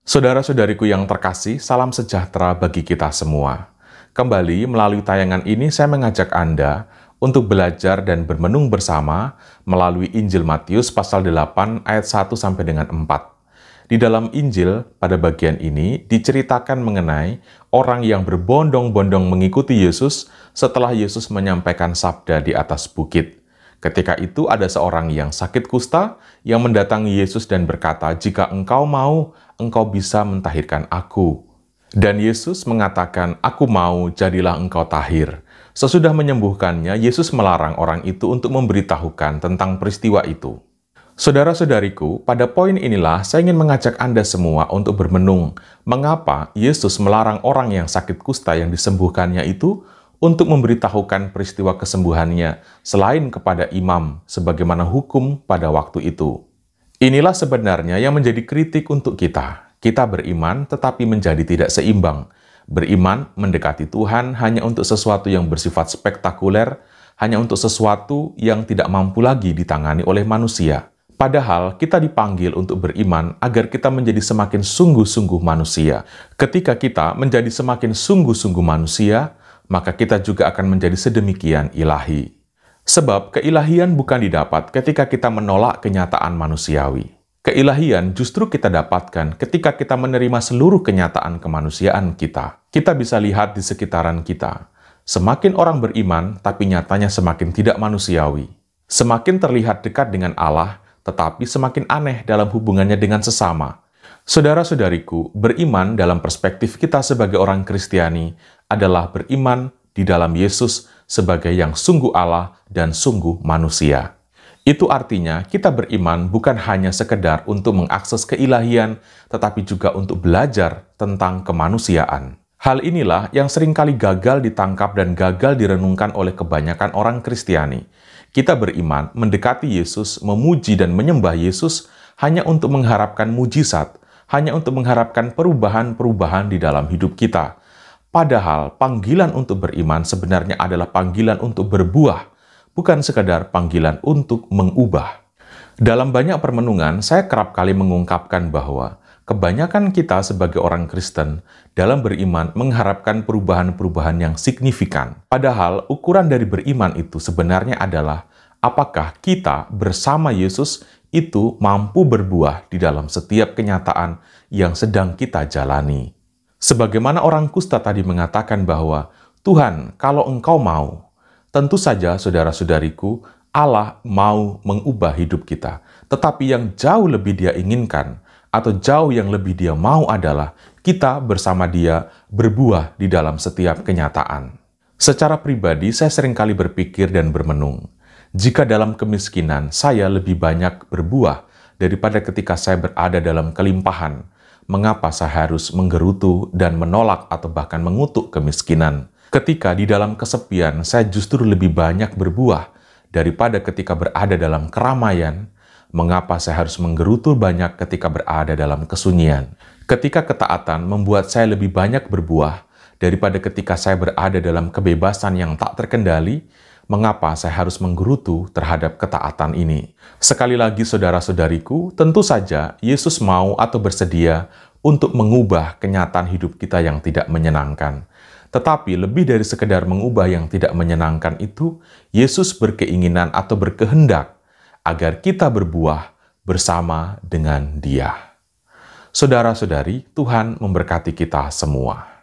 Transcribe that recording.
Saudara-saudariku yang terkasih, salam sejahtera bagi kita semua. Kembali melalui tayangan ini saya mengajak Anda untuk belajar dan bermenung bersama melalui Injil Matius pasal 8 ayat 1 sampai dengan 4. Di dalam Injil pada bagian ini diceritakan mengenai orang yang berbondong-bondong mengikuti Yesus setelah Yesus menyampaikan sabda di atas bukit. Ketika itu ada seorang yang sakit kusta yang mendatangi Yesus dan berkata, "Jika engkau mau, engkau bisa mentahirkan aku." Dan Yesus mengatakan, "Aku mau, jadilah engkau tahir." Sesudah menyembuhkannya, Yesus melarang orang itu untuk memberitahukan tentang peristiwa itu. Saudara-saudariku, pada poin inilah saya ingin mengajak Anda semua untuk bermenung, mengapa Yesus melarang orang yang sakit kusta yang disembuhkannya itu untuk memberitahukan peristiwa kesembuhannya selain kepada imam sebagaimana hukum pada waktu itu. Inilah sebenarnya yang menjadi kritik untuk kita. Kita beriman tetapi menjadi tidak seimbang. Beriman mendekati Tuhan hanya untuk sesuatu yang bersifat spektakuler, hanya untuk sesuatu yang tidak mampu lagi ditangani oleh manusia. Padahal kita dipanggil untuk beriman agar kita menjadi semakin sungguh-sungguh manusia. Ketika kita menjadi semakin sungguh-sungguh manusia, maka kita juga akan menjadi sedemikian ilahi. Sebab keilahian bukan didapat ketika kita menolak kenyataan manusiawi. Keilahian justru kita dapatkan ketika kita menerima seluruh kenyataan kemanusiaan kita. Kita bisa lihat di sekitaran kita. Semakin orang beriman, tapi nyatanya semakin tidak manusiawi. Semakin terlihat dekat dengan Allah, tetapi semakin aneh dalam hubungannya dengan sesama. Saudara-saudariku, beriman dalam perspektif kita sebagai orang Kristiani adalah beriman di dalam Yesus sebagai yang sungguh Allah dan sungguh manusia. Itu artinya kita beriman bukan hanya sekedar untuk mengakses keilahian, tetapi juga untuk belajar tentang kemanusiaan. Hal inilah yang seringkali gagal ditangkap dan gagal direnungkan oleh kebanyakan orang Kristiani. Kita beriman, mendekati Yesus, memuji dan menyembah Yesus hanya untuk mengharapkan mujizat, hanya untuk mengharapkan perubahan-perubahan di dalam hidup kita. Padahal panggilan untuk beriman sebenarnya adalah panggilan untuk berbuah, bukan sekadar panggilan untuk mengubah. Dalam banyak permenungan, saya kerap kali mengungkapkan bahwa kebanyakan kita sebagai orang Kristen dalam beriman mengharapkan perubahan-perubahan yang signifikan. Padahal ukuran dari beriman itu sebenarnya adalah apakah kita bersama Yesus itu mampu berbuah di dalam setiap kenyataan yang sedang kita jalani. Sebagaimana orang kusta tadi mengatakan bahwa, "Tuhan, kalau engkau mau," tentu saja saudara-saudariku, Allah mau mengubah hidup kita. Tetapi yang jauh lebih Dia inginkan, atau jauh yang lebih Dia mau adalah kita bersama Dia berbuah di dalam setiap kenyataan. Secara pribadi, saya seringkali berpikir dan bermenung, jika dalam kemiskinan saya lebih banyak berbuah daripada ketika saya berada dalam kelimpahan, mengapa saya harus menggerutu dan menolak atau bahkan mengutuk kemiskinan? Ketika di dalam kesepian, saya justru lebih banyak berbuah daripada ketika berada dalam keramaian, mengapa saya harus menggerutu banyak ketika berada dalam kesunyian? Ketika ketaatan membuat saya lebih banyak berbuah daripada ketika saya berada dalam kebebasan yang tak terkendali, mengapa saya harus menggerutu terhadap ketaatan ini? Sekali lagi saudara-saudariku, tentu saja Yesus mau atau bersedia untuk mengubah kenyataan hidup kita yang tidak menyenangkan. Tetapi lebih dari sekedar mengubah yang tidak menyenangkan itu, Yesus berkeinginan atau berkehendak agar kita berbuah bersama dengan Dia. Saudara-saudari, Tuhan memberkati kita semua.